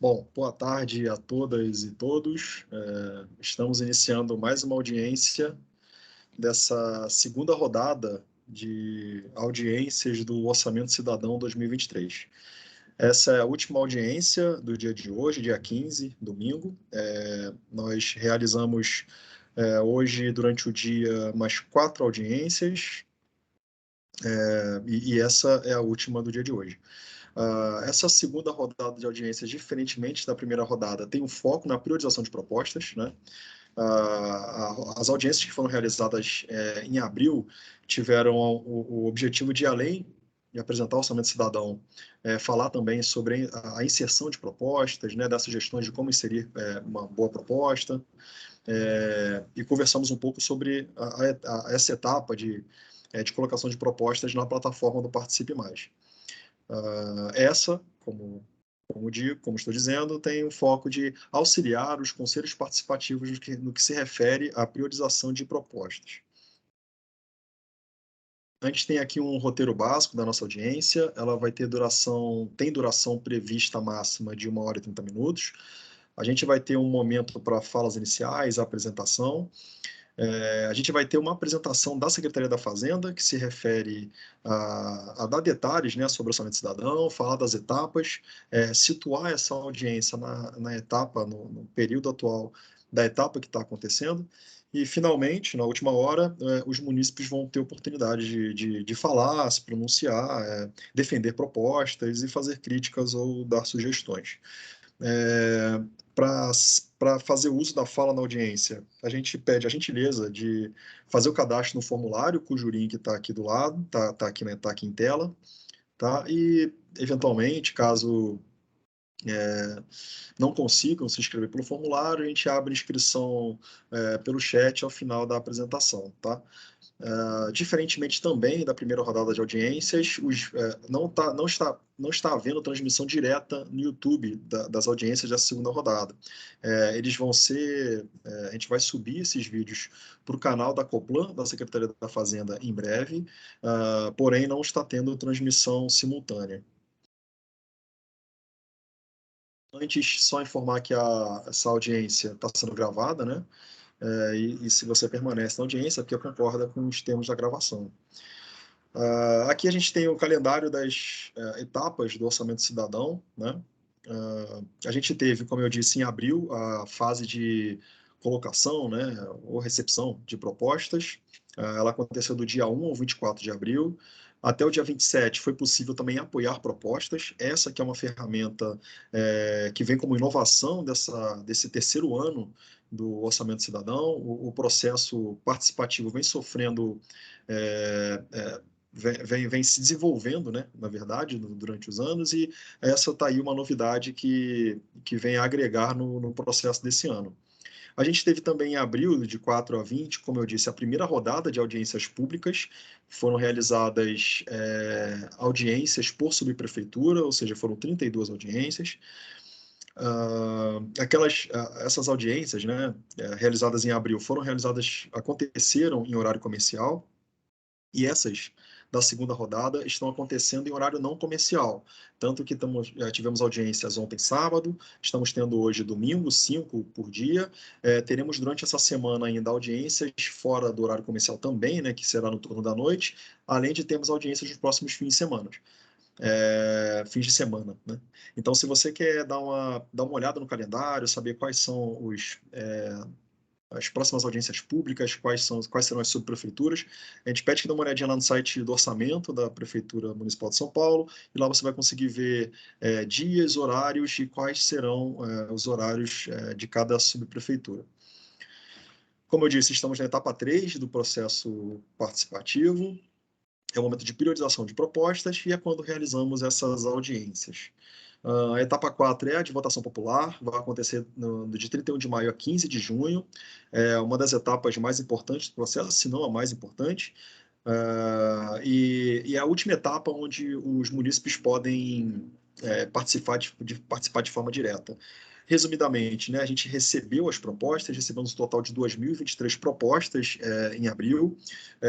Bom, boa tarde a todas e todos. Estamos iniciando mais uma audiência dessa segunda rodada de audiências do Orçamento Cidadão 2023. Essa é a última audiência do dia de hoje, dia 15, domingo. Nós realizamos hoje, durante o dia, mais 4 audiências, e essa é a última do dia de hoje. Essa segunda rodada de audiências, diferentemente da primeira rodada, tem um foco na priorização de propostas, né? As audiências que foram realizadas em abril tiveram o objetivo de, além de apresentar o orçamento cidadão, falar também sobre a inserção de propostas, né, dar sugestões de como inserir uma boa proposta, e conversamos um poupouco sobre essa etapa de colocação de propostas na plataforma do Participe Mais. Essa, como estou dizendo, tem o foco de auxiliar os conselhos participativos no que se refere à priorização de propostas. A gente tem aqui um roteiro básico da nossa audiência, ela vai ter tem duração prevista máxima de 1 hora e 30 minutos. A gente vai ter um momento para falas iniciais, a apresentação. A gente vai ter uma apresentação da Secretaria da Fazenda, que se refere a dar detalhes, né, sobre o orçamento cidadão, falar das etapas, situar essa audiência na etapa, no período atual da etapa que está acontecendo. E, finalmente, na última hora, os munícipes vão ter oportunidade de falar, se pronunciar, defender propostas e fazer críticas ou dar sugestões. Para fazer uso da fala na audiência, a gente pede a gentileza de fazer o cadastro no formulário, cujo link está aqui do lado, está aqui, né, tá aqui em tela, tá? E, eventualmente, caso não consigam se inscrever pelo formulário, a gente abre inscrição pelo chat ao final da apresentação, tá? Diferentemente também da primeira rodada de audiências, não está havendo transmissão direta no YouTube das audiências dessa segunda rodada. A gente vai subir esses vídeos para o canal da Coplan, da Secretaria da Fazenda, em breve, porém não está tendo transmissão simultânea. Antes, só informar que essa audiência está sendo gravada, né? E se você permanece na audiência, é porque concorda com os termos da gravação. Aqui a gente tem o calendário das etapas do Orçamento Cidadão, né? A gente teve, como eu disse, em abril, a fase de colocação, né, ou recepção de propostas. Ela aconteceu do dia 1 ao 24 de abril. Até o dia 27 foi possível também apoiar propostas. Essa que é uma ferramenta que vem como inovação desse terceiro ano do Orçamento Cidadão. O processo participativo vem sofrendo vem se desenvolvendo, né, na verdade, durante os anos, e essa está aí uma novidade que vem a agregar no processo desse ano. A gente teve também em abril, de 4 a 20, como eu disse, a primeira rodada de audiências públicas. Foram realizadas audiências por subprefeitura, ou seja, foram 32 audiências. Essas audiências, né, realizadas em abril, aconteceram em horário comercial, e essas da segunda rodada estão acontecendo em horário não comercial. Tanto que tivemos audiências ontem, sábado, estamos tendo hoje, domingo, 5 por dia. Teremos durante essa semana ainda audiências fora do horário comercial também, né, que será no turno da noite, além de termos audiências nos próximos fins de semana, né? Então, se você quer dar uma olhada no calendário, saber quais são as próximas audiências públicas, quais serão as subprefeituras, a gente pede que dê uma olhadinha lá no site do orçamento da Prefeitura Municipal de São Paulo, e lá você vai conseguir ver dias, horários e quais serão os horários de cada subprefeitura. Como eu disse, estamos na etapa 3 do processo participativo, é o momento de priorização de propostas e é quando realizamos essas audiências. A etapa 4 é a de votação popular, vai acontecer de 31 de maio a 15 de junho, é uma das etapas mais importantes do processo, se não a mais importante, e é a última etapa onde os munícipes podem participar de forma direta. Resumidamente, né, a gente recebeu as propostas, recebemos um total de 2.023 propostas em abril.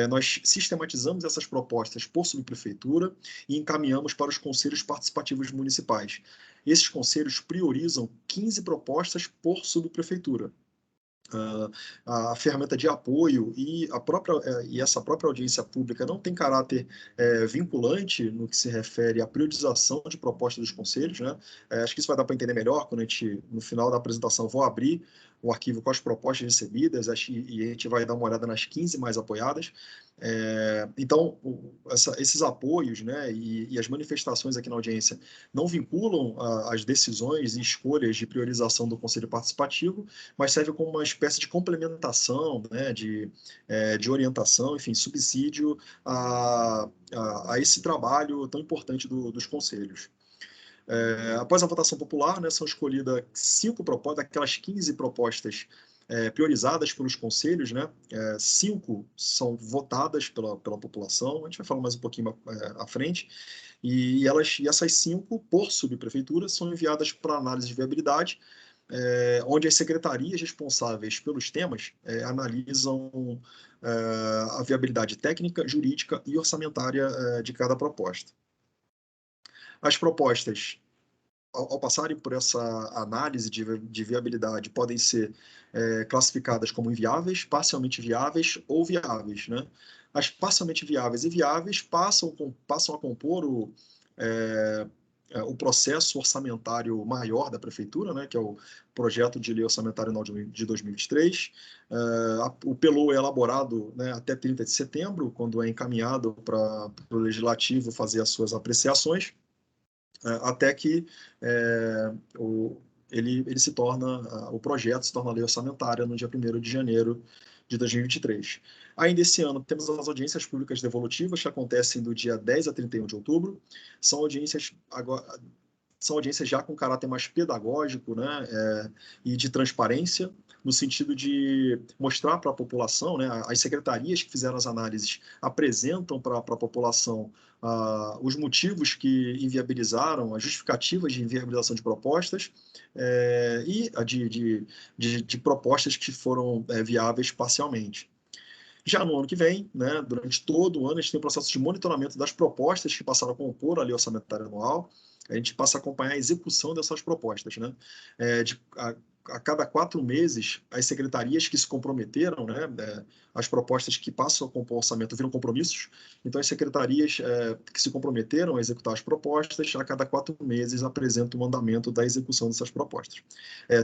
Nós sistematizamos essas propostas por subprefeitura e encaminhamos para os conselhos participativos municipais. Esses conselhos priorizam 15 propostas por subprefeitura. A ferramenta de apoio e essa própria audiência pública não tem caráter vinculante no que se refere à priorização de propostas dos conselhos, né? Acho que isso vai dar para entender melhor quando no final da apresentação, vou abrir o arquivo com as propostas recebidas e a gente vai dar uma olhada nas 15 mais apoiadas. Então, esses apoios, né, e as manifestações aqui na audiência não vinculam as decisões e escolhas de priorização do Conselho Participativo, mas serve como uma espécie de complementação, né, de orientação, enfim, subsídio a esse trabalho tão importante dos conselhos. Após a votação popular, né, são escolhidas 5 propostas, daquelas 15 propostas priorizadas pelos conselhos, né, 5 são votadas pela população, a gente vai falar mais um pouquinho à frente, e essas 5, por subprefeitura, são enviadas para análise de viabilidade, onde as secretarias responsáveis pelos temas analisam a viabilidade técnica, jurídica e orçamentária de cada proposta. As propostas, ao passarem por essa análise de viabilidade, podem ser classificadas como inviáveis, parcialmente viáveis ou viáveis, né? As parcialmente viáveis e viáveis passam a compor o processo orçamentário maior da prefeitura, né, que é o projeto de lei orçamentária de 2023. O PELO é elaborado, né, até 30 de setembro, quando é encaminhado para o Legislativo fazer as suas apreciações, até que ele se torna, o projeto se torna lei orçamentária no dia 1º de janeiro de 2023. Ainda esse ano, temos as audiências públicas devolutivas, que acontecem do dia 10 a 31 de outubro. São audiências já com caráter mais pedagógico, né, e de transparência, no sentido de mostrar para a população, né, as secretarias que fizeram as análises apresentam para a população os motivos que inviabilizaram, as justificativas de inviabilização de propostas e de propostas que foram viáveis parcialmente. Já no ano que vem, né, durante todo o ano, a gente tem um processo de monitoramento das propostas que passaram a compor a lei orçamentária anual. A gente passa a acompanhar a execução dessas propostas, né? A cada 4 meses, as secretarias que se comprometeram, né, as propostas que passam a compor o orçamento viram compromissos. Então, as secretarias que se comprometeram a executar as propostas, a cada 4 meses apresentam o andamento da execução dessas propostas.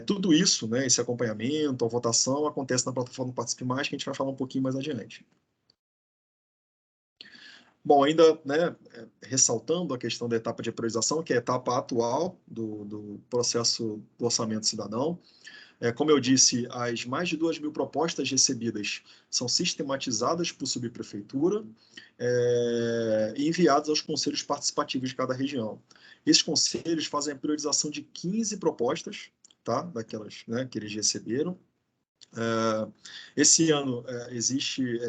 Tudo isso, né, esse acompanhamento, a votação, acontece na plataforma Participe Mais, que a gente vai falar um pouquinho mais adiante. Bom, ainda, né, ressaltando a questão da etapa de priorização, que é a etapa atual do processo do orçamento cidadão. Como eu disse, as mais de 2.000 propostas recebidas são sistematizadas por subprefeitura e enviadas aos conselhos participativos de cada região. Esses conselhos fazem a priorização de 15 propostas, tá, daquelas, né, que eles receberam. Esse ano existe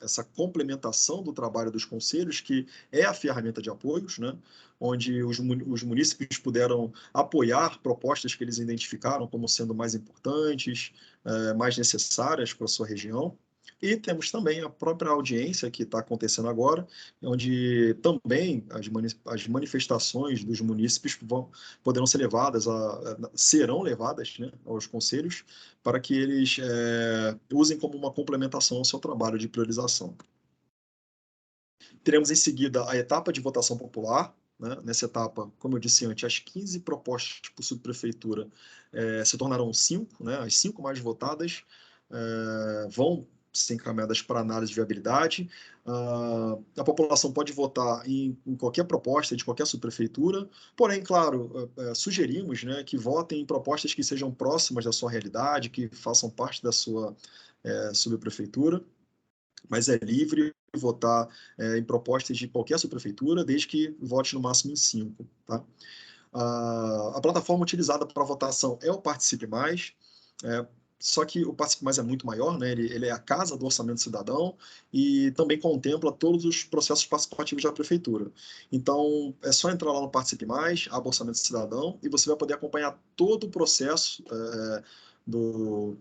essa complementação do trabalho dos conselhos, que é a ferramenta de apoios, né, onde os munícipes puderam apoiar propostas que eles identificaram como sendo mais importantes, mais necessárias para a sua região. E temos também a própria audiência que está acontecendo agora, onde também as manifestações dos munícipes poderão ser serão levadas, né, aos conselhos, para que eles usem como uma complementação ao seu trabalho de priorização. Teremos em seguida a etapa de votação popular, né? Nessa etapa, como eu disse antes, as 15 propostas por subprefeitura se tornarão 5, né? As 5 mais votadas vão ser encaminhadas para análise de viabilidade. A população pode votar em qualquer proposta de qualquer subprefeitura, porém, claro, sugerimos, né, que votem em propostas que sejam próximas da sua realidade, que façam parte da sua subprefeitura, mas é livre votar em propostas de qualquer subprefeitura, desde que vote no máximo em 5. Tá? A plataforma utilizada para votação é o Participe Mais. só que o Participe Mais é muito maior, né? Ele é a casa do orçamento cidadão e também contempla todos os processos participativos da prefeitura. Então, é só entrar lá no Participe Mais, aba orçamento cidadão, e você vai poder acompanhar todo o processo do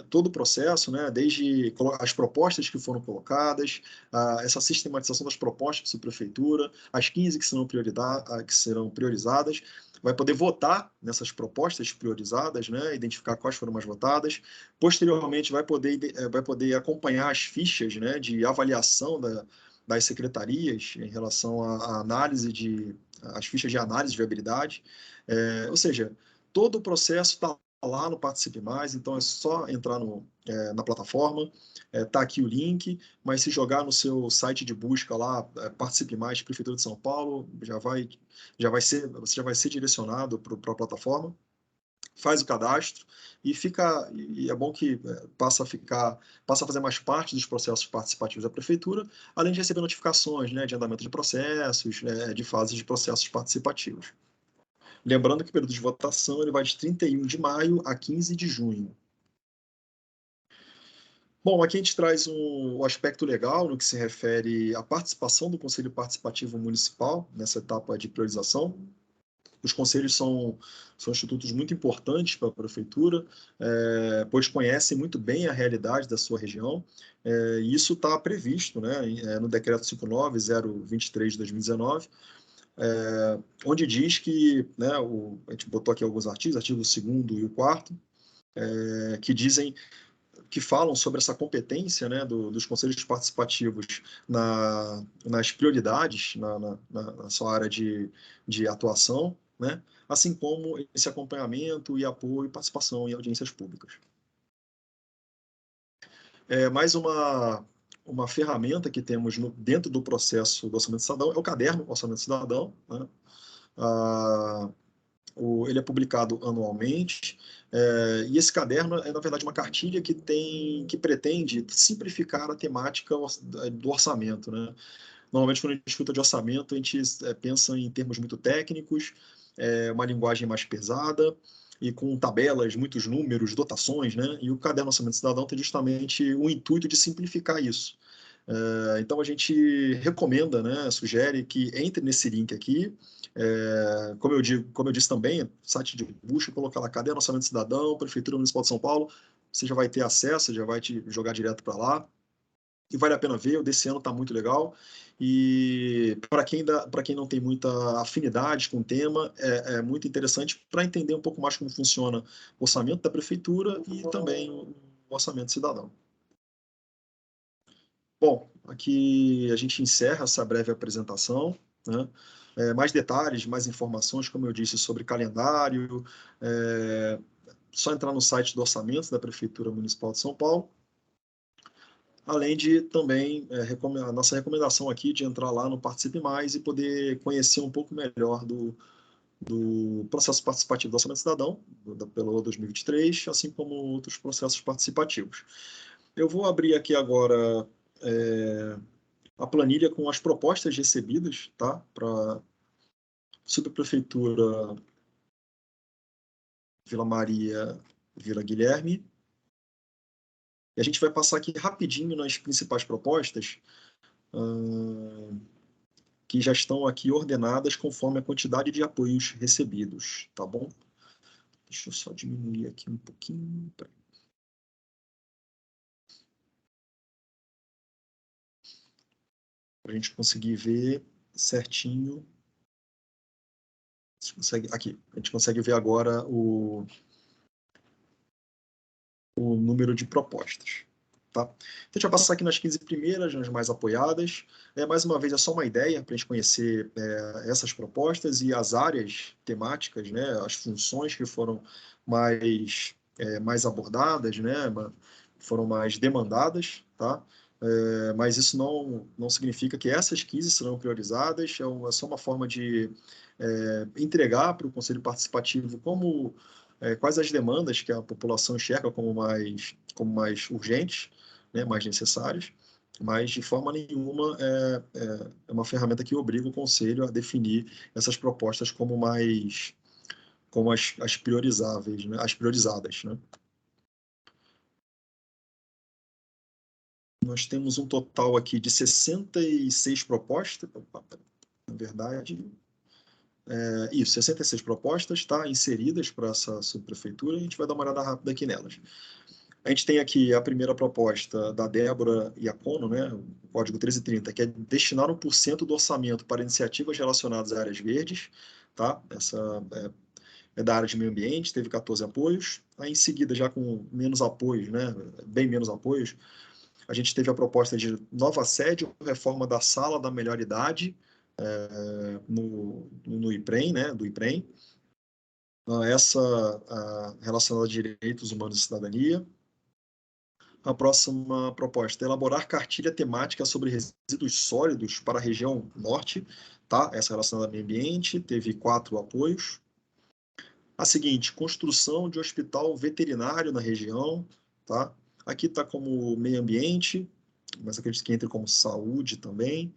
todo o processo, né, desde as propostas que foram colocadas, essa sistematização das propostas da prefeitura, as 15 que serão priorizadas, vai poder votar nessas propostas priorizadas, né, identificar quais foram mais votadas. Posteriormente, vai poder acompanhar as fichas, né, de avaliação das secretarias em relação à análise as fichas de análise de viabilidade. Ou seja, todo o processo está lá no Participe Mais, então é só entrar na plataforma, tá aqui o link, mas se jogar no seu site de busca lá, Participe Mais, Prefeitura de São Paulo, você já vai ser direcionado para a plataforma, faz o cadastro e é bom que passa a fazer mais parte dos processos participativos da prefeitura, além de receber notificações, né, de andamento de processos, de fases de processos participativos. Lembrando que o período de votação ele vai de 31 de maio a 15 de junho. Bom, aqui a gente traz o aspecto legal no que se refere à participação do Conselho Participativo Municipal nessa etapa de priorização. Os conselhos são institutos muito importantes para a prefeitura, pois conhecem muito bem a realidade da sua região, e isso está previsto, né, no Decreto 59023 de 2019, onde diz que, né, a gente botou aqui alguns artigos, artigo 2º e o 4º, que falam sobre essa competência, né, dos conselhos participativos nas prioridades, na sua área de atuação, né, assim como esse acompanhamento e apoio e participação em audiências públicas. Mais uma ferramenta que temos dentro do processo do Orçamento Cidadão é o caderno Orçamento Cidadão, né? Ele é publicado anualmente, e esse caderno é, na verdade, uma cartilha que pretende simplificar a temática do orçamento, né? Normalmente, quando a gente escuta de orçamento, a gente pensa em termos muito técnicos, uma linguagem mais pesada, e com tabelas, muitos números, dotações, né? E o caderno Orçamento Cidadão tem justamente o intuito de simplificar isso. Então, a gente recomenda, né, sugere que entre nesse link aqui, como eu disse também, site de busca, colocar lá, Caderno Orçamento Cidadão, Prefeitura Municipal de São Paulo, você já vai ter acesso, já vai te jogar direto para lá, e vale a pena ver, o desse ano está muito legal, e para quem não tem muita afinidade com o tema, é muito interessante para entender um pouco mais como funciona o orçamento da prefeitura e também o orçamento cidadão. Bom, aqui a gente encerra essa breve apresentação, né? Mais detalhes, mais informações, como eu disse, sobre calendário, só entrar no site do orçamento da Prefeitura Municipal de São Paulo, além de também a nossa recomendação aqui de entrar lá no Participe Mais e poder conhecer um pouco melhor do processo participativo do Orçamento Cidadão, pelo 2023, assim como outros processos participativos. Eu vou abrir aqui agora a planilha com as propostas recebidas, tá? Para Subprefeitura Vila Maria, Vila Guilherme. E a gente vai passar aqui rapidinho nas principais propostas, que já estão aqui ordenadas conforme a quantidade de apoios recebidos, tá bom? Deixa eu só diminuir aqui um pouquinho. Para a gente conseguir ver certinho. Aqui, a gente consegue ver agora o número de propostas. Tá? Então, a gente vai passar aqui nas 15 primeiras, nas mais apoiadas. Mais uma vez, é só uma ideia para a gente conhecer essas propostas e as áreas temáticas, né, as funções que foram mais abordadas, né, foram mais demandadas. Tá? Mas isso não significa que essas 15 serão priorizadas, é só uma forma de entregar para o Conselho Participativo quais as demandas que a população enxerga como mais urgentes, né, mais necessárias, mas de forma nenhuma é uma ferramenta que obriga o Conselho a definir essas propostas como as priorizáveis, né, as priorizadas. Né? nós temos um total aqui de 66 propostas, na verdade, isso, 66 propostas, tá, inseridas para essa subprefeitura, e a gente vai dar uma olhada rápida aqui nelas. A gente tem aqui a primeira proposta da Débora Iacono, né, o código 1330, que é destinar 1% do orçamento para iniciativas relacionadas a áreas verdes, tá? Essa é da área de meio ambiente, teve 14 apoios. Aí, em seguida, já com menos apoios, né, bem menos apoios, a gente teve a proposta de nova sede, reforma da sala da melhor idade, no IPREM, né, do IPREM. Essa relacionada a direitos humanos e cidadania. A próxima proposta é elaborar cartilha temática sobre resíduos sólidos para a região norte, tá? Essa relacionada ao meio ambiente, teve 4 apoios. A seguinte, construção de hospital veterinário na região, tá? Aqui está como meio ambiente, mas acredito que entre como saúde também.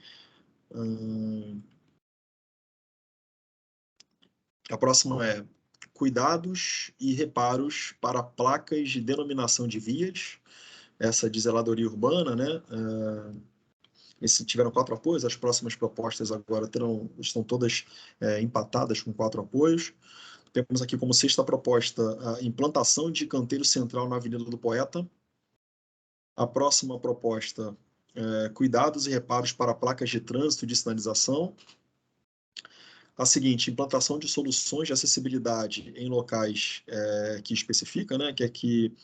A próxima é cuidados e reparos para placas de denominação de vias, essa de zeladoria urbana, né? Tiveram 4 apoios, as próximas propostas agora estão todas empatadas com 4 apoios. Temos aqui como sexta proposta a implantação de canteiro central na Avenida do Poeta. A próxima proposta cuidados e reparos para placas de trânsito e de sinalização. A seguinte, implantação de soluções de acessibilidade em locais que especifica, né? Que aqui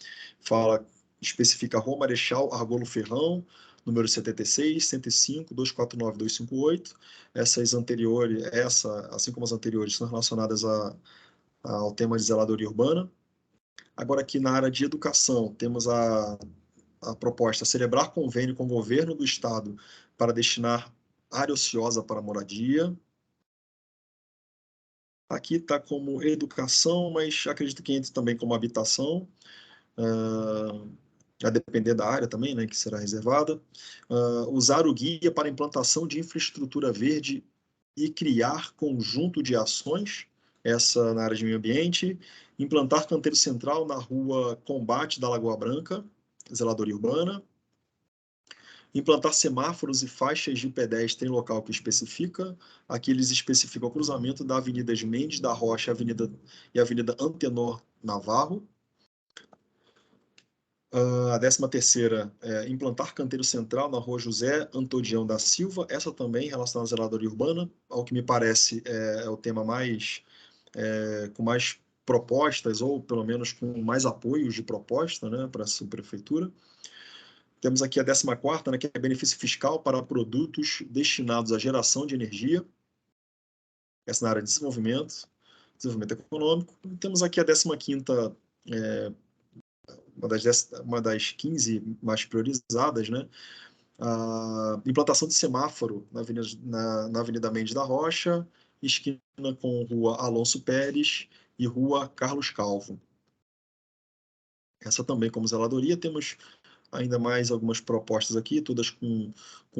especifica Rua Marechal Argolo Ferrão, número 76, 105, 249, 258. Essas anteriores, assim como as anteriores, são relacionadas ao tema de zeladoria urbana. Agora, aqui na área de educação, temos a proposta celebrar convênio com o governo do estado para destinar área ociosa para moradia. Aqui está como educação, mas acredito que entre também como habitação, a depender da área também, né, que será reservada. Usar o guia para implantação de infraestrutura verde e criar conjunto de ações, essa na área de meio ambiente. Implantar canteiro central na rua Combate da Lagoa Branca, zeladoria urbana. Implantar semáforos e faixas de pedestre em local que especifica. Aqui eles especificam o cruzamento da Avenida Mendes da Rocha e Avenida Antenor Navarro. A 13ª é implantar canteiro central na Rua José Antodião da Silva, essa também relacionada à zeladoria urbana, ao que me parece é o tema com mais propostas, ou pelo menos com mais apoios de proposta, né, para a subprefeitura. Temos aqui a 14ª, né, que é benefício fiscal para produtos destinados à geração de energia, essa na área de desenvolvimento econômico. E temos aqui a 15ª, uma das 15 mais priorizadas, né? A implantação de semáforo na Avenida Mendes da Rocha, esquina com Rua Alonso Pérez e Rua Carlos Calvo. Essa também como zeladoria. Temos ainda mais algumas propostas aqui, todas com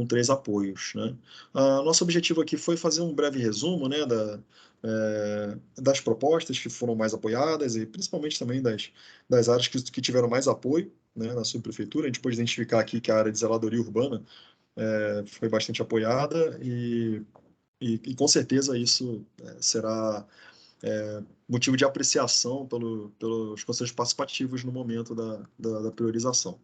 3 apoios, né? Nosso objetivo aqui foi fazer um breve resumo, né, das propostas que foram mais apoiadas e principalmente também das áreas que tiveram mais apoio, né, na subprefeitura. A gente pôde identificar aqui que a área de zeladoria urbana foi bastante apoiada e com certeza isso será motivo de apreciação pelos conselhos participativos no momento da priorização.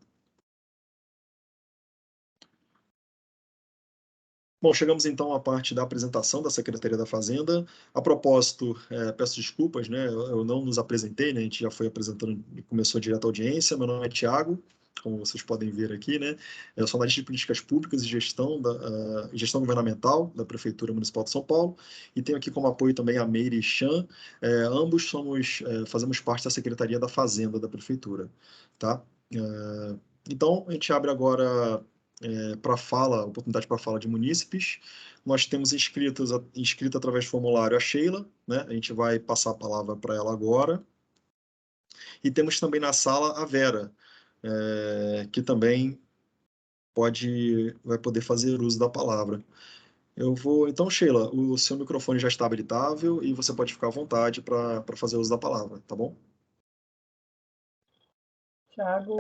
Bom, chegamos então à parte da apresentação da Secretaria da Fazenda. A propósito, peço desculpas, né? Eu não nos apresentei, né? A gente já foi apresentando e começou direto a audiência. Meu nome é Tiago, como vocês podem ver aqui, né? Eu sou analista de políticas públicas e gestão governamental da Prefeitura Municipal de São Paulo, e tenho aqui como apoio também a Meire Chan. Ambos fazemos parte da Secretaria da Fazenda da Prefeitura, tá? Então, a gente abre agora oportunidade para fala de munícipes. Nós temos inscrita através do formulário a Sheila, né? A gente vai passar a palavra para ela agora. E temos também na sala a Vera, que também vai poder fazer uso da palavra. Então, Sheila, o seu microfone já está habilitável e você pode ficar à vontade para fazer uso da palavra, tá bom? Thiago,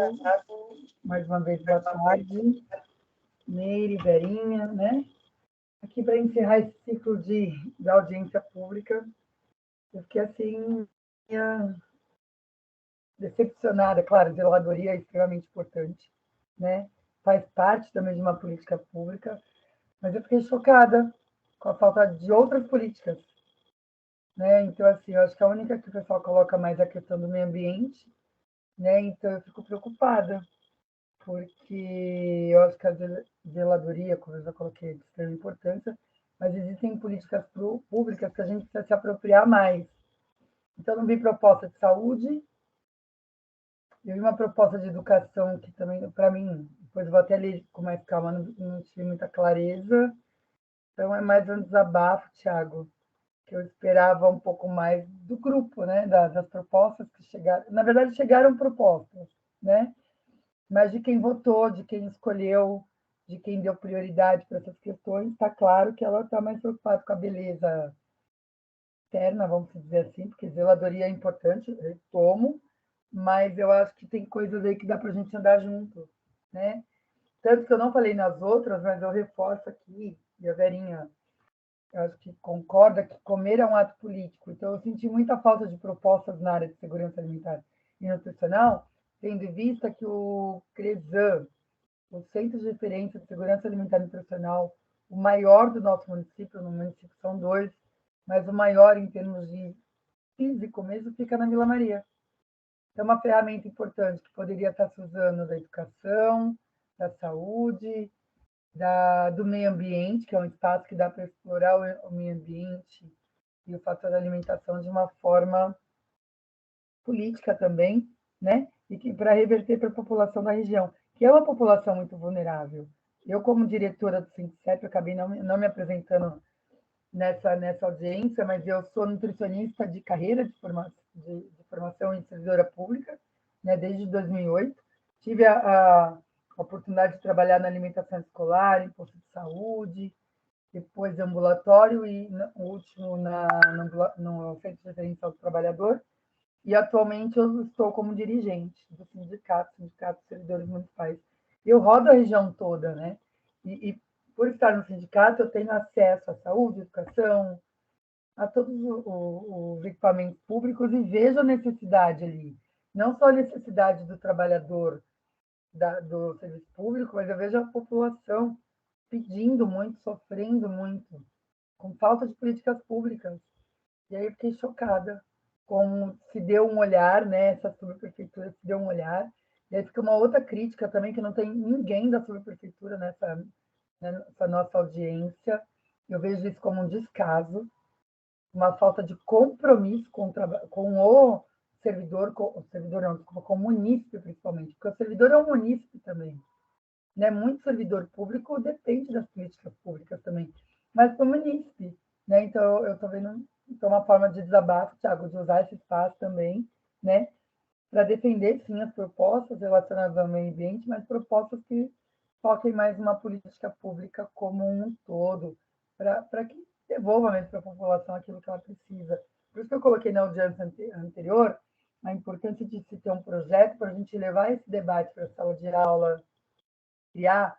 mais uma vez, boa tarde. Neire, Verinha, né? Aqui para encerrar esse ciclo de audiência pública, eu fiquei assim, decepcionada. Claro, a zeladoria é extremamente importante, né? Faz parte também de uma política pública, mas eu fiquei chocada com a falta de outras políticas, né? Então, assim, eu acho que a única que o pessoal coloca mais é a questão do meio ambiente, né? Então, eu fico preocupada, porque eu acho que a zeladoria, como eu já coloquei, é de extrema importância, mas existem políticas públicas que a gente precisa se apropriar mais. Então, não vi proposta de saúde, eu vi uma proposta de educação que também, para mim, depois eu vou até ler com mais calma, não tive muita clareza. Então, é mais um desabafo, Thiago, que eu esperava um pouco mais do grupo, né, das propostas que chegaram. Na verdade, chegaram propostas, né? Mas de quem votou, de quem escolheu, de quem deu prioridade para essas questões, está claro que ela está mais preocupada com a beleza externa, vamos dizer assim, porque zeladoria é importante, eu tomo, mas eu acho que tem coisas aí que dá para a gente andar junto, né? Tanto que eu não falei nas outras, mas eu reforço aqui, e a Verinha, eu acho que concorda que comer é um ato político. Então, eu senti muita falta de propostas na área de segurança alimentar e nutricional, tendo em vista que o CRESAM, o Centro de Referência de Segurança Alimentar e Nutricional, o maior do nosso município, no município são dois, mas o maior em termos de físico mesmo fica na Vila Maria. É uma ferramenta importante que poderia estar se usando da educação, da saúde, do meio ambiente, que é um espaço que dá para explorar o meio ambiente e o fator da alimentação de uma forma política também, né? E que para reverter para a população da região, que é uma população muito vulnerável. Eu, como diretora do Sindicep, acabei não me apresentando nessa audiência, mas eu sou nutricionista de carreira de formação em servidora pública, né, desde 2008. Tive a oportunidade de trabalhar na alimentação escolar, em posto de saúde, depois ambulatório e o último no Centro de Referência ao Trabalhador. E atualmente eu estou como dirigente do Sindicato de Servidores Municipais. Eu rodo a região toda, né? E por estar no sindicato, eu tenho acesso à saúde, educação, a todos os equipamentos públicos e vejo a necessidade ali. Não só a necessidade do trabalhador do serviço público, mas eu vejo a população pedindo muito, sofrendo muito, com falta de políticas públicas. E aí eu fiquei chocada como se deu um olhar, né? Essa subprefeitura se deu um olhar. E aí fica uma outra crítica também, que não tem ninguém da subprefeitura nessa nossa audiência. Eu vejo isso como um descaso, uma falta de compromisso com o servidor, o servidor não, desculpa, com o munícipe, principalmente, porque o servidor é um munícipe também. Né? Muito servidor público depende das políticas públicas também, mas para o munícipe. Né? Então, eu estou vendo uma forma de desabafo, Thiago, de usar esse espaço também, né? Para defender, sim, as propostas relacionadas ao meio ambiente, mas propostas que foquem mais uma política pública como um todo, para que devolva mesmo para a população aquilo que ela precisa. Por isso que eu coloquei na audiência anterior a importância de se ter um projeto para a gente levar esse debate para a sala de aula, criar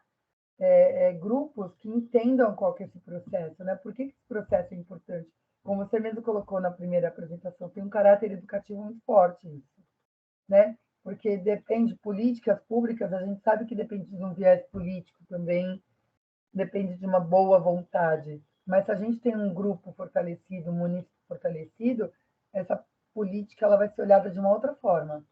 grupos que entendam qual que é esse processo, né? Por que esse processo é importante? Como você mesmo colocou na primeira apresentação, tem um caráter educativo muito forte isso, né? Porque depende de políticas públicas, a gente sabe que depende de um viés político também, depende de uma boa vontade. Mas se a gente tem um grupo fortalecido, um município fortalecido, essa política ela vai ser olhada de uma outra forma.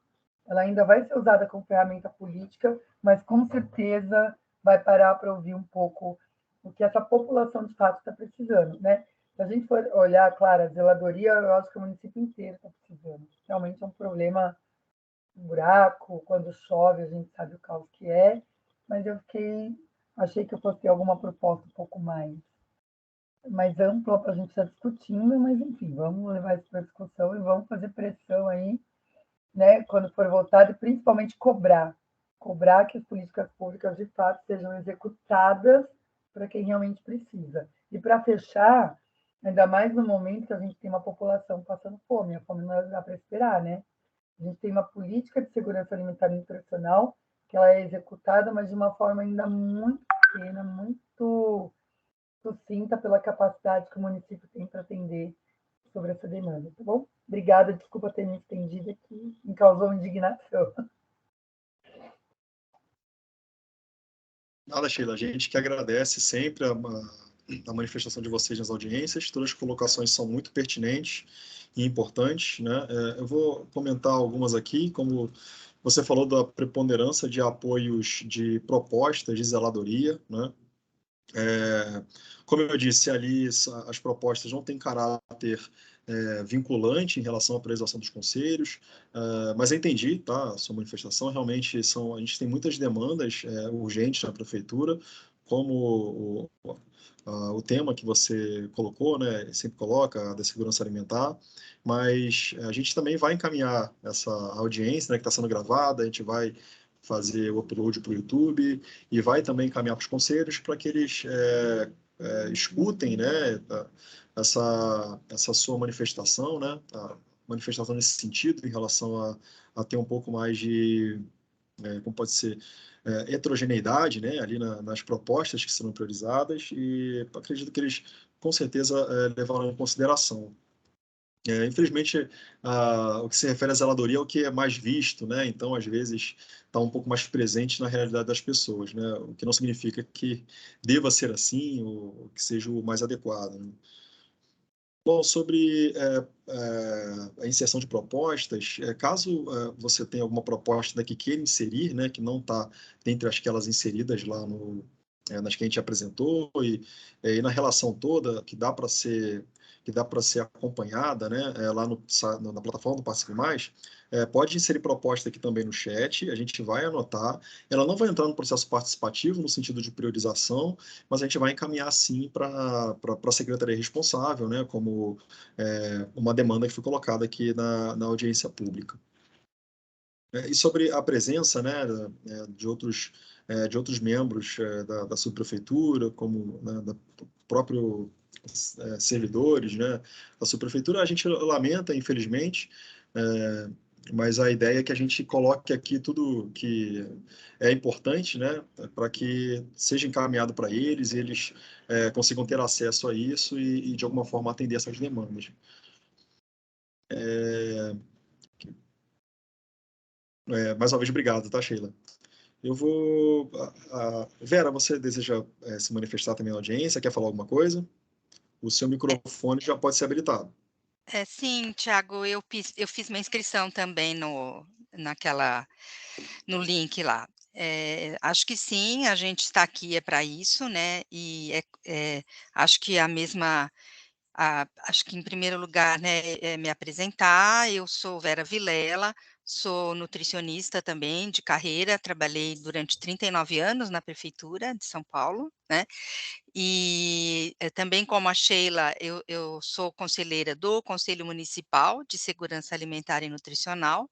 Ela ainda vai ser usada como ferramenta política, mas com certeza vai parar para ouvir um pouco o que essa população de fato está precisando, né? Se a gente for olhar, claro, a zeladoria, eu acho que o município inteiro está precisando. Realmente é um problema, um buraco, quando chove a gente sabe o caos que é, mas achei que eu fosse ter alguma proposta um pouco mais ampla para a gente estar discutindo, mas enfim, vamos levar isso para discussão e vamos fazer pressão aí, né, quando for votado, e principalmente cobrar que as políticas públicas de fato sejam executadas para quem realmente precisa. E para fechar, ainda mais no momento que a gente tem uma população passando fome, a fome não dá para esperar, né? A gente tem uma política de segurança alimentar e nutricional que ela é executada, mas de uma forma ainda muito pequena, muito sucinta pela capacidade que o município tem para atender sobre essa demanda, tá bom? Obrigada, desculpa ter me estendido aqui, me causou indignação. Nada, Sheila, a gente que agradece sempre a manifestação de vocês nas audiências, todas as colocações são muito pertinentes e importantes, né? Eu vou comentar algumas aqui, como você falou da preponderância de apoios de propostas de zeladoria, né? Como eu disse ali, as propostas não têm caráter vinculante em relação à priorização dos conselhos, mas eu entendi, tá, a sua manifestação, realmente a gente tem muitas demandas urgentes na prefeitura, como o tema que você colocou, né, sempre coloca, da segurança alimentar, mas a gente também vai encaminhar essa audiência, né, que está sendo gravada, a gente vai fazer o upload para o YouTube e vai também encaminhar para os conselhos para que eles escutem, né, essa sua manifestação, né, a manifestação nesse sentido em relação a ter um pouco mais de, como pode ser, heterogeneidade, né, ali nas propostas que serão priorizadas e acredito que eles com certeza levarão em consideração. Infelizmente, o que se refere à zeladoria é o que é mais visto, né? Então, às vezes, está um pouco mais presente na realidade das pessoas, né? O que não significa que deva ser assim ou que seja o mais adequado, né? Bom, sobre a inserção de propostas, caso você tenha alguma proposta que queira inserir, né, que não está dentre aquelas inseridas lá nas que a gente apresentou e na relação toda que dá para ser acompanhada, né, lá na plataforma do Participe Mais, pode inserir proposta aqui também no chat, a gente vai anotar. Ela não vai entrar no processo participativo no sentido de priorização, mas a gente vai encaminhar sim para a secretaria responsável, né, como uma demanda que foi colocada aqui na audiência pública. E sobre a presença, né, de outros membros da subprefeitura, como, né, da próprio servidores, né, da subprefeitura, a gente lamenta, infelizmente, mas a ideia é que a gente coloque aqui tudo que é importante, né, para que seja encaminhado para eles e eles consigam ter acesso a isso e, de alguma forma, atender essas demandas. Mais uma vez, obrigado, tá, Sheila? Eu vou. Vera, você deseja se manifestar também na audiência? Quer falar alguma coisa? O seu microfone já pode ser habilitado. Sim, Thiago, eu fiz minha inscrição também no link lá. Acho que sim, a gente está aqui para isso, né? E acho que acho que em primeiro lugar, né, me apresentar. Eu sou Vera Vilela, sou nutricionista também de carreira, trabalhei durante 39 anos na prefeitura de São Paulo, né? E também como a Sheila, eu sou conselheira do Conselho Municipal de Segurança Alimentar e Nutricional,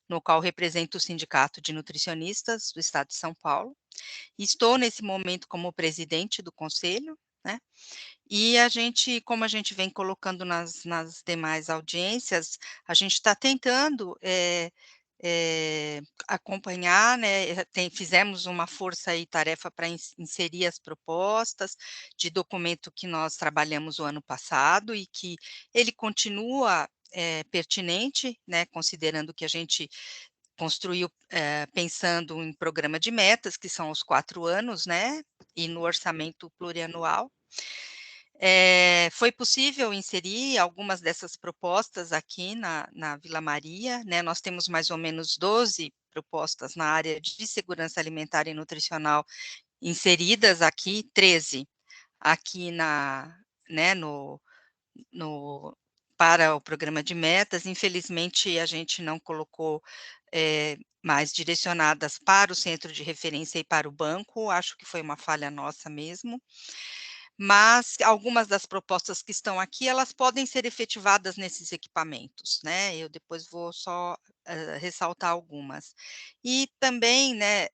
no qual represento o Sindicato de Nutricionistas do Estado de São Paulo. E estou nesse momento como presidente do conselho, né? E como a gente vem colocando nas demais audiências, a gente está tentando acompanhar, né, fizemos uma força e tarefa para inserir as propostas de documento que nós trabalhamos o ano passado e que ele continua pertinente, né, considerando que a gente construiu pensando em programa de metas, que são os 4 anos, né, e no orçamento plurianual. Foi possível inserir algumas dessas propostas aqui na Vila Maria, né? Nós temos mais ou menos 12 propostas na área de segurança alimentar e nutricional inseridas aqui, 13 aqui né, para o programa de metas. Infelizmente, a gente não colocou mais direcionadas para o centro de referência e para o banco, acho que foi uma falha nossa mesmo. Mas algumas das propostas que estão aqui, elas podem ser efetivadas nesses equipamentos, né, eu depois vou só, ressaltar algumas. E também, né,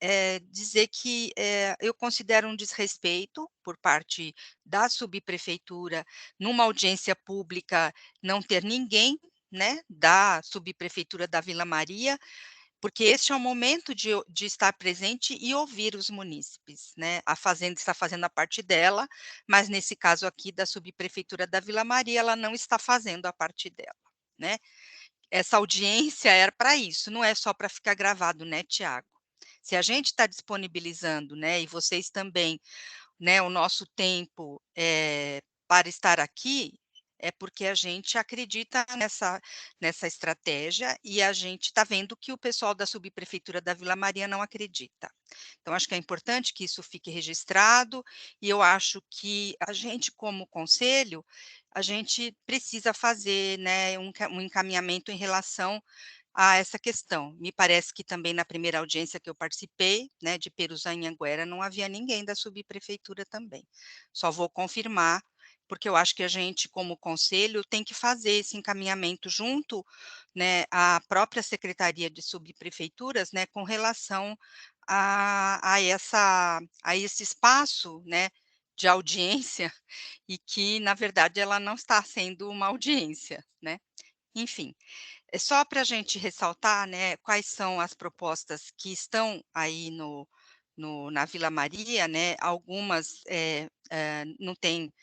dizer que, eu considero um desrespeito por parte da subprefeitura, numa audiência pública, não ter ninguém, né, da subprefeitura da Vila Maria, porque este é o momento de estar presente e ouvir os munícipes, né, a fazenda está fazendo a parte dela, mas nesse caso aqui da subprefeitura da Vila Maria, ela não está fazendo a parte dela, né. Essa audiência era para isso, não é só para ficar gravado, né, Tiago. Se a gente está disponibilizando, né, e vocês também, né, o nosso tempo, para estar aqui, é porque a gente acredita nessa estratégia e a gente está vendo que o pessoal da subprefeitura da Vila Maria não acredita. Então acho que é importante que isso fique registrado e eu acho que a gente como conselho, a gente precisa fazer, né, um encaminhamento em relação a essa questão. Me parece que também na primeira audiência que eu participei, né, de Peruzá e Anhanguera, não havia ninguém da subprefeitura também. Só vou confirmar, porque eu acho que a gente, como conselho, tem que fazer esse encaminhamento junto, né, à própria Secretaria de Subprefeituras, né, com relação a esse espaço, né, de audiência, e que, na verdade, ela não está sendo uma audiência, né. Enfim, é só para a gente ressaltar, né, quais são as propostas que estão aí na Vila Maria, né, algumas, não têm,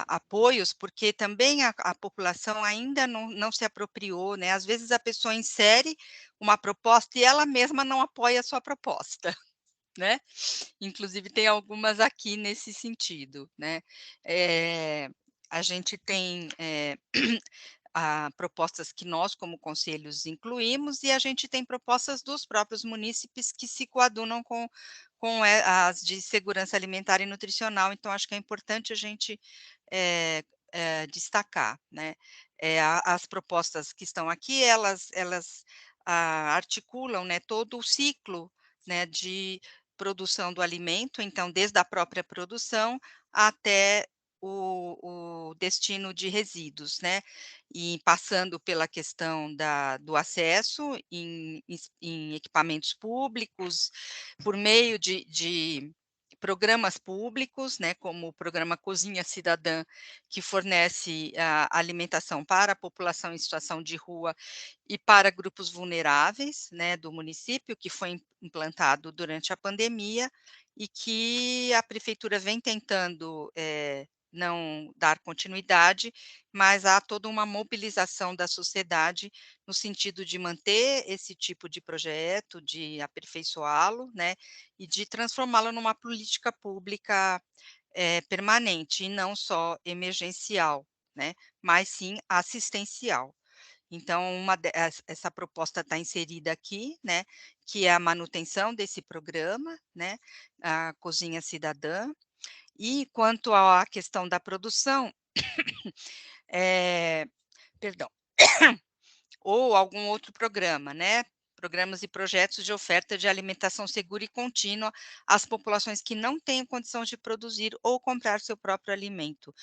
apoios, porque também a população ainda não se apropriou, né, às vezes a pessoa insere uma proposta e ela mesma não apoia a sua proposta, né, inclusive tem algumas aqui nesse sentido, né. A gente tem, propostas que nós, como conselhos, incluímos, e a gente tem propostas dos próprios munícipes que se coadunam com as de segurança alimentar e nutricional, então acho que é importante a gente destacar, né. As propostas que estão aqui, elas articulam, né, todo o ciclo, né, de produção do alimento, então desde a própria produção até o destino de resíduos, né, e passando pela questão do acesso em equipamentos públicos, por meio de programas públicos, né, como o programa Cozinha Cidadã, que fornece a alimentação para a população em situação de rua e para grupos vulneráveis, né, do município, que foi implantado durante a pandemia e que a prefeitura vem tentando, não dar continuidade, mas há toda uma mobilização da sociedade no sentido de manter esse tipo de projeto, de aperfeiçoá-lo, né, e de transformá-lo numa política pública, permanente e não só emergencial, né, mas sim assistencial. Então, essa proposta está inserida aqui, né, que é a manutenção desse programa, né, a Cozinha Cidadã. E quanto à questão da produção, eh, perdão, ou algum outro programa, né, programas e projetos de oferta de alimentação segura e contínua às populações que não têm condição de produzir ou comprar seu próprio alimento,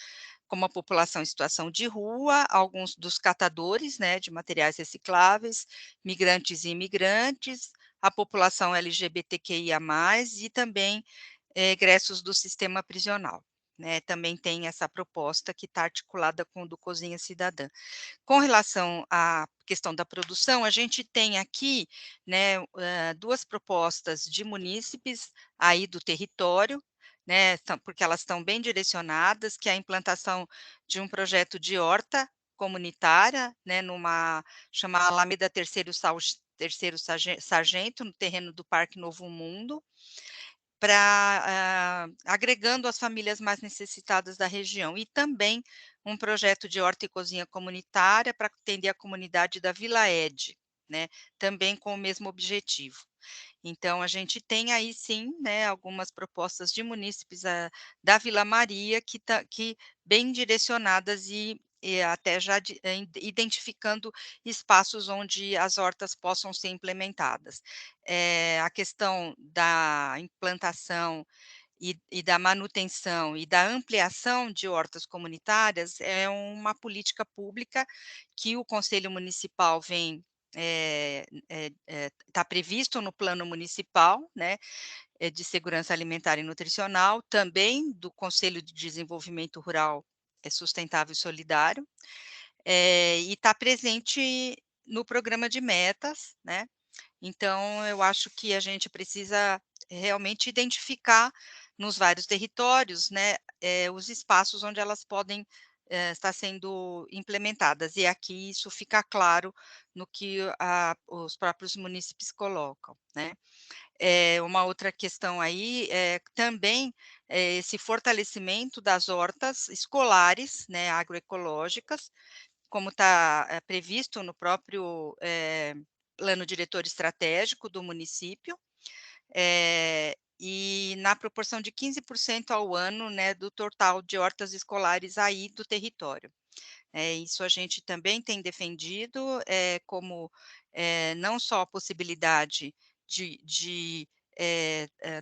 como a população em situação de rua, alguns dos catadores, né, de materiais recicláveis, migrantes e imigrantes, a população LGBTQIA+, e também, egressos do sistema prisional, né, também tem essa proposta que está articulada com o do Cozinha Cidadã. Com relação à questão da produção, a gente tem aqui, né, 2 propostas de munícipes aí do território, né, porque elas estão bem direcionadas, que é a implantação de um projeto de horta comunitária, né, numa chamada Alameda Terceiro Sargento, no terreno do Parque Novo Mundo, para agregando as famílias mais necessitadas da região, e também um projeto de horta e cozinha comunitária para atender a comunidade da Vila Ede, né, também com o mesmo objetivo. Então a gente tem aí sim, né, algumas propostas de munícipes, da Vila Maria que bem direcionadas e até já identificando espaços onde as hortas possam ser implementadas. A questão da implantação e da manutenção e da ampliação de hortas comunitárias é uma política pública que o Conselho Municipal vem, está previsto no plano municipal, né, de segurança alimentar e nutricional, também do Conselho de Desenvolvimento Rural, Sustentável e Solidário, e está presente no programa de metas, né. Então eu acho que a gente precisa realmente identificar nos vários territórios, né, os espaços onde elas podem, estar sendo implementadas, e aqui isso fica claro no que os próprios munícipes colocam, né. Uma outra questão aí é também, esse fortalecimento das hortas escolares, né, agroecológicas, como está previsto no próprio, plano diretor estratégico do município, e na proporção de 15% ao ano, né, do total de hortas escolares aí do território. Isso a gente também tem defendido, como, não só a possibilidade de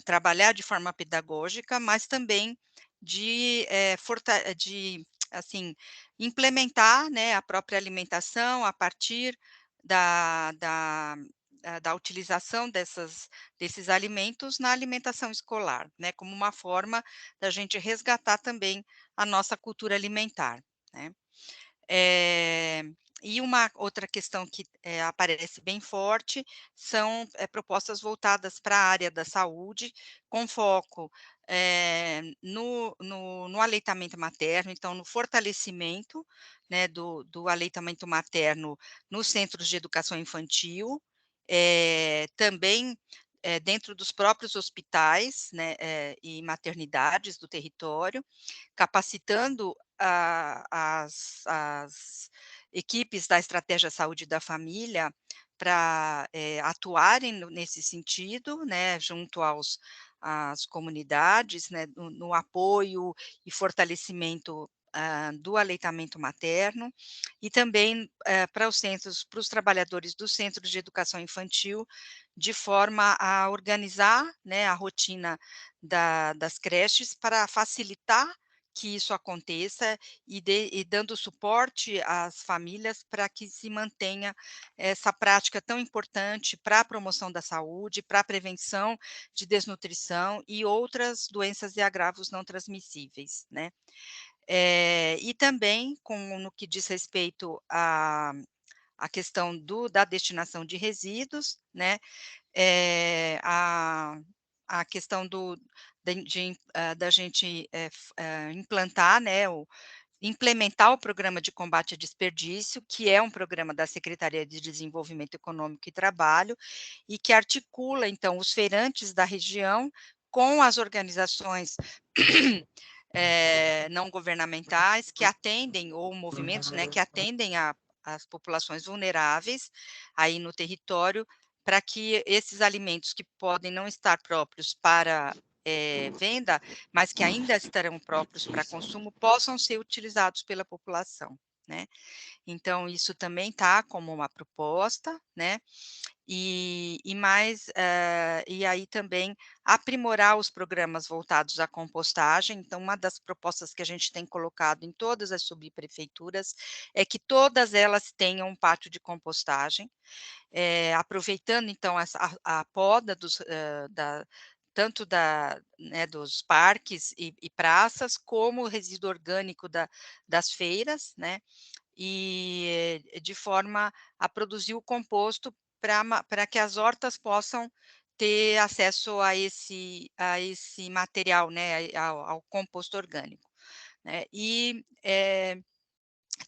trabalhar de forma pedagógica, mas também de, assim, implementar, né, a própria alimentação a partir da utilização desses alimentos na alimentação escolar, né, como uma forma da gente resgatar também a nossa cultura alimentar, né. Eh, e uma outra questão que, aparece bem forte são, propostas voltadas para a área da saúde, com foco, no aleitamento materno, então no fortalecimento, né, do aleitamento materno nos centros de educação infantil, também, dentro dos próprios hospitais, né, e maternidades do território, capacitando as equipes da estratégia saúde da família para, atuarem nesse sentido, né, junto às comunidades, né, no apoio e fortalecimento, do aleitamento materno, e também, para os trabalhadores dos centros de educação infantil, de forma a organizar, né, a rotina das creches para facilitar que isso aconteça e dando suporte às famílias para que se mantenha essa prática tão importante para a promoção da saúde, para a prevenção de desnutrição e outras doenças e agravos não transmissíveis, né. E também no que diz respeito à questão da destinação de resíduos, né, a questão da gente, implantar, né, implementar o programa de combate a desperdício, que é um programa da Secretaria de Desenvolvimento Econômico e Trabalho, e que articula, então, os feirantes da região com as organizações não governamentais que atendem, ou movimentos, né, que atendem as populações vulneráveis aí no território, para que esses alimentos que podem não estar próprios para, venda, mas que ainda estarão próprios para consumo, possam ser utilizados pela população, né. Então isso também está como uma proposta, né, e aí também aprimorar os programas voltados à compostagem. Então uma das propostas que a gente tem colocado em todas as subprefeituras, é que todas elas tenham um pátio de compostagem, aproveitando então a poda tanto né, dos parques e praças, como o resíduo orgânico das feiras, né, e de forma a produzir o composto para que as hortas possam ter acesso a esse material, né, ao composto orgânico, né.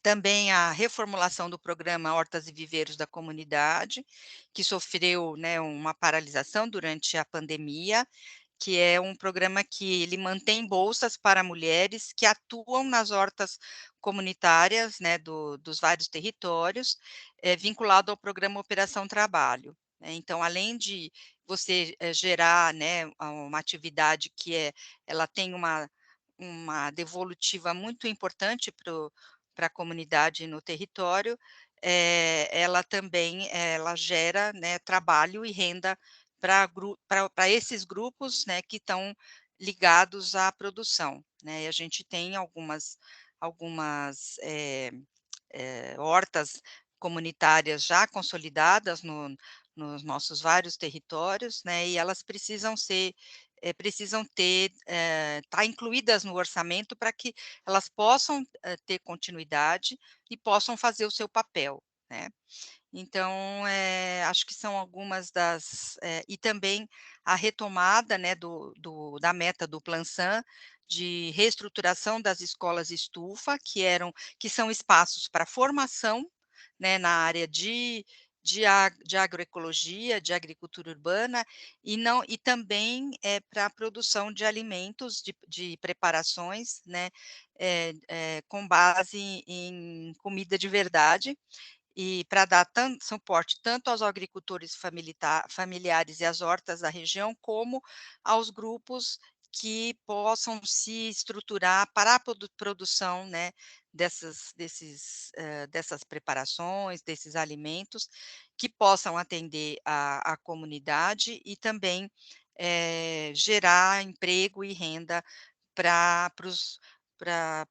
Também a reformulação do programa Hortas e Viveiros da Comunidade, que sofreu, né, uma paralisação durante a pandemia, que é um programa que ele mantém bolsas para mulheres que atuam nas hortas comunitárias, né, dos vários territórios, vinculado ao programa Operação Trabalho, né. Então, além de você, gerar, né, uma atividade ela tem uma devolutiva muito importante para a comunidade no território, ela também ela gera, né, trabalho e renda para esses grupos, né, que estão ligados à produção, né. E a gente tem algumas hortas comunitárias já consolidadas nos nossos vários territórios, né, e elas precisam ser, precisam ter, estar incluídas no orçamento para que elas possam, ter continuidade e possam fazer o seu papel, né. Então, acho que são algumas das e também a retomada, né, da meta do Plan-San, de reestruturação das escolas estufa, que são espaços para formação, né, na área de agroecologia, de agricultura urbana, e também, para a produção de alimentos, de preparações, né, com base em comida de verdade, e para dar suporte tanto aos agricultores familiares e às hortas da região, como aos grupos que possam se estruturar para a produção, né, dessas preparações, desses alimentos, que possam atender a comunidade e também, gerar emprego e renda para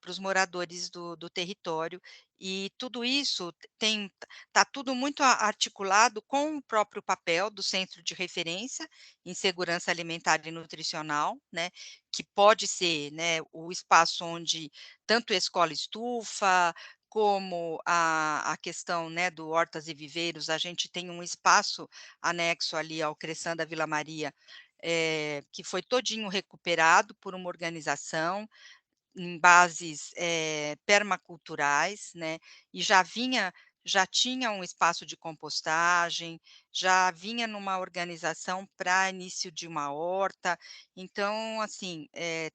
os moradores do território, e tudo isso está tudo muito articulado com o próprio papel do Centro de Referência em Segurança Alimentar e Nutricional, né, que pode ser, né, o espaço onde tanto a escola estufa, como a questão, né, do Hortas e Viveiros, a gente tem um espaço anexo ali ao Cressan da Vila Maria, que foi todinho recuperado por uma organização, em bases, permaculturais, né, e já tinha um espaço de compostagem, já vinha numa organização para início de uma horta. Então, assim,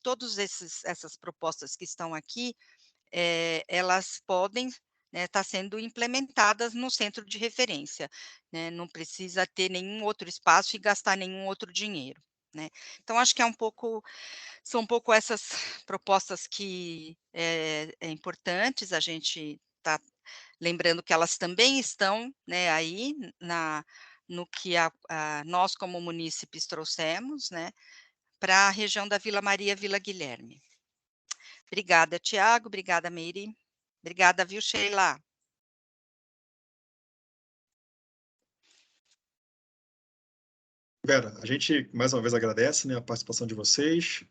todos essas propostas que estão aqui, elas podem, né, estar sendo implementadas no centro de referência, né, não precisa ter nenhum outro espaço e gastar nenhum outro dinheiro, né. Então acho que são um pouco essas propostas que, importantes a gente tá lembrando que elas também estão, né, aí no que nós como munícipes trouxemos, né, para a região da Vila Maria, Vila Guilherme. Obrigada, Tiago, obrigada, Meire. Obrigada, viu, Sheila? Vera, a gente mais uma vez agradece, né, a participação de vocês,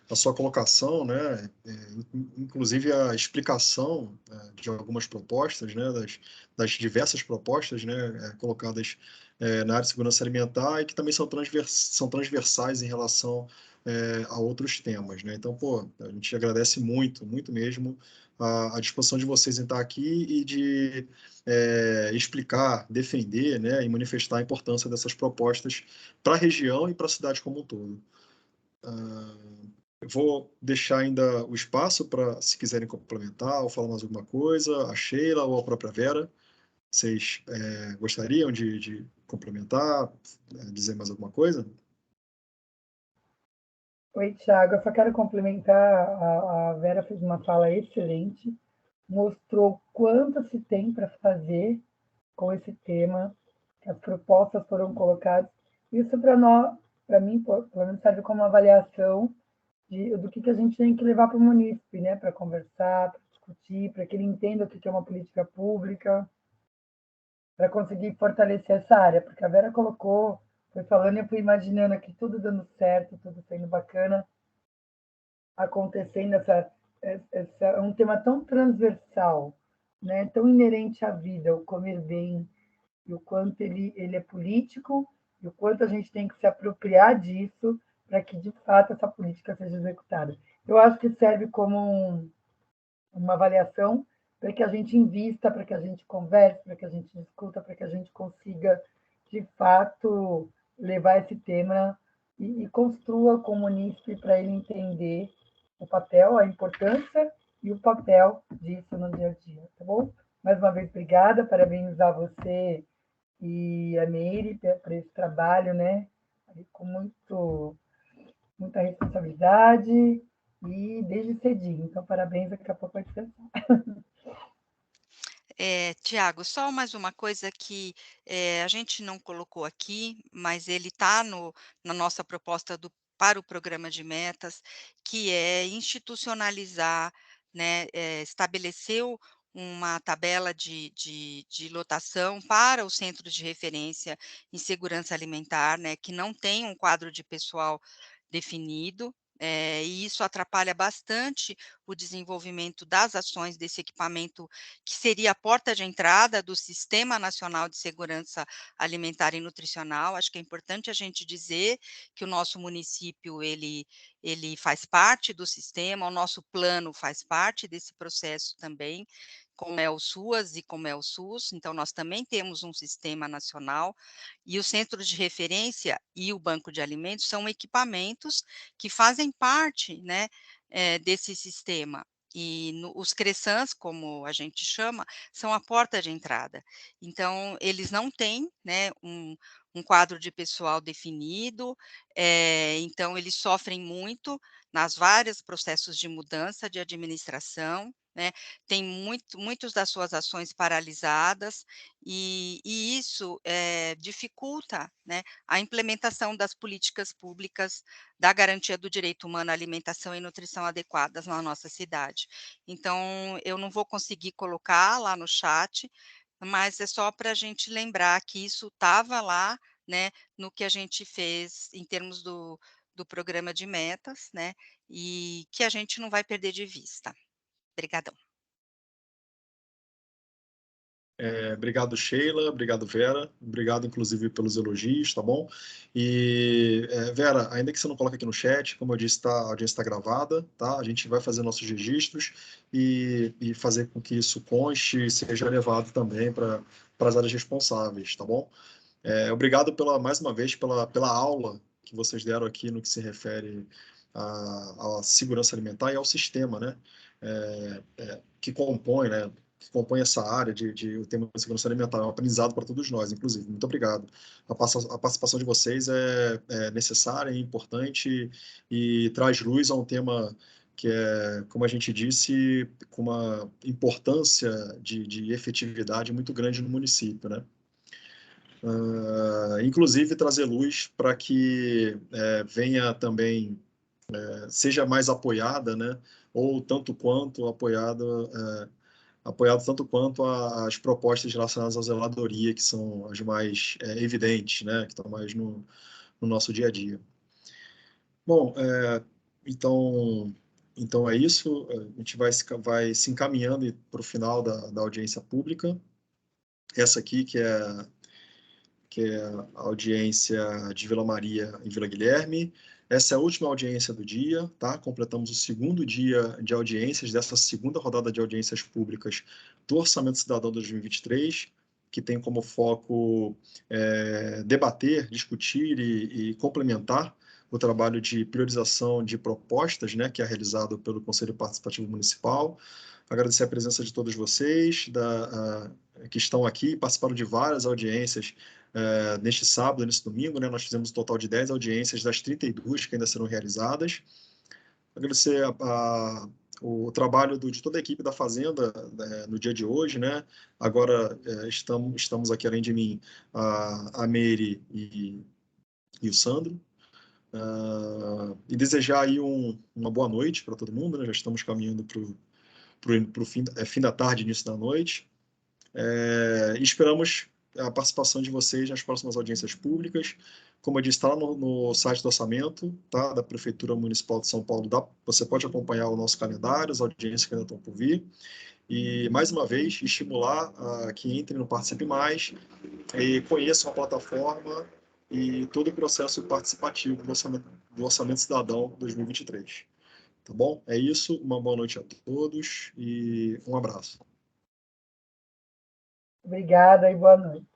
a sua colocação, né, inclusive a explicação de algumas propostas, né, das diversas propostas, né, colocadas na área de segurança alimentar e que também são transversais em relação a outros temas, né? Então, pô, a gente agradece muito, muito mesmo a disposição de vocês em estar aqui e de explicar, defender, né, e manifestar a importância dessas propostas para a região e para a cidade como um todo. Eu vou deixar ainda o espaço para, se quiserem complementar ou falar mais alguma coisa, a Sheila ou a própria Vera. Vocês gostariam de complementar, dizer mais alguma coisa? Oi, Thiago. Eu só quero complementar. A Vera fez uma fala excelente, mostrou quanto se tem para fazer com esse tema, as propostas foram colocadas. Isso para nós, para mim, pelo menos serve como avaliação do que a gente tem que levar para o munícipe, né, para conversar, para discutir, para que ele entenda o que é uma política pública, para conseguir fortalecer essa área, porque a Vera colocou, foi falando e eu fui imaginando aqui tudo dando certo, tudo sendo bacana, acontecendo é um tema tão transversal, né, tão inerente à vida, o comer bem, e o quanto ele é político, e o quanto a gente tem que se apropriar disso para que, de fato, essa política seja executada. Eu acho que serve como uma avaliação para que a gente invista, para que a gente converse, para que a gente discuta, para que a gente consiga, de fato, levar esse tema e construa com o munícipe para ele entender o papel, a importância e o papel disso no dia a dia, tá bom? Mais uma vez, obrigada, parabenizar você e a Meire por esse trabalho, né? Com muita responsabilidade e desde cedinho. Então, parabéns, daqui a pouco vai descansar. Tiago, só mais uma coisa que, a gente não colocou aqui, mas ele está na nossa proposta para o programa de metas, que é institucionalizar, né, estabelecer uma tabela de lotação para os centros de referência em segurança alimentar, né, que não tem um quadro de pessoal definido, e isso atrapalha bastante o desenvolvimento das ações desse equipamento, que seria a porta de entrada do Sistema Nacional de Segurança Alimentar e Nutricional. Acho que é importante a gente dizer que o nosso município, ele faz parte do sistema, o nosso plano faz parte desse processo também, como é o SUAS e como é o SUS, então nós também temos um sistema nacional, e os centros de referência e o banco de alimentos são equipamentos que fazem parte, né, desse sistema. E os CRESANs, como a gente chama, são a porta de entrada. Então, eles não têm, né, um quadro de pessoal definido, então eles sofrem muito nas vários processos de mudança de administração, né, tem muitos das suas ações paralisadas, e isso dificulta, né, a implementação das políticas públicas da garantia do direito humano à alimentação e nutrição adequadas na nossa cidade. Então, eu não vou conseguir colocar lá no chat, mas é só para a gente lembrar que isso estava lá, né, no que a gente fez em termos do programa de metas, né, e que a gente não vai perder de vista. Obrigadão. Obrigado, Sheila, obrigado, Vera, obrigado, inclusive, pelos elogios, tá bom? E, Vera, ainda que você não coloque aqui no chat, como eu disse, a audiência está gravada, tá? A gente vai fazer nossos registros e fazer com que isso conste e seja levado também para as áreas responsáveis, tá bom? Obrigado mais uma vez pela aula que vocês deram aqui no que se refere à segurança alimentar e ao sistema, né? Que compõe, né? Que compõe essa área de o tema de segurança alimentar. É um aprendizado para todos nós, inclusive. Muito obrigado. A participação de vocês é necessária, é importante e traz luz a um tema que é, como a gente disse, com uma importância de efetividade muito grande no município, né? Inclusive trazer luz para que venha também, seja mais apoiada, né? Ou tanto quanto apoiado tanto quanto as propostas relacionadas à zeladoria, que são as mais evidentes, né? Que estão mais no nosso dia a dia. Bom, então é isso. A gente vai se encaminhando para o final da audiência pública. Essa aqui, que é a audiência de Vila Maria e Vila Guilherme. Essa é a última audiência do dia, tá? Completamos o segundo dia de audiências, dessa segunda rodada de audiências públicas do Orçamento Cidadão 2023, que tem como foco debater, discutir e complementar o trabalho de priorização de propostas, né, que é realizado pelo Conselho Participativo Municipal. Agradecer a presença de todos vocês que estão aqui, participaram de várias audiências neste sábado, nesse domingo, né, nós fizemos um total de 10 audiências das 32 que ainda serão realizadas. Agradecer o trabalho de toda a equipe da Fazenda no dia de hoje, né? Agora estamos aqui, além de mim, a Meire e o Sandro. E desejar aí uma boa noite para todo mundo, né? Já estamos caminhando para o fim da tarde, início da noite. E esperamos a participação de vocês nas próximas audiências públicas. Como eu disse, está lá no site do orçamento, tá, da Prefeitura Municipal de São Paulo. Você pode acompanhar o nosso calendário, as audiências que ainda estão por vir. E, mais uma vez, estimular que entrem no Participe Mais e conheçam a plataforma e todo o processo participativo do Orçamento Cidadão 2023. Tá bom? É isso. Uma boa noite a todos e um abraço. Obrigada e boa noite.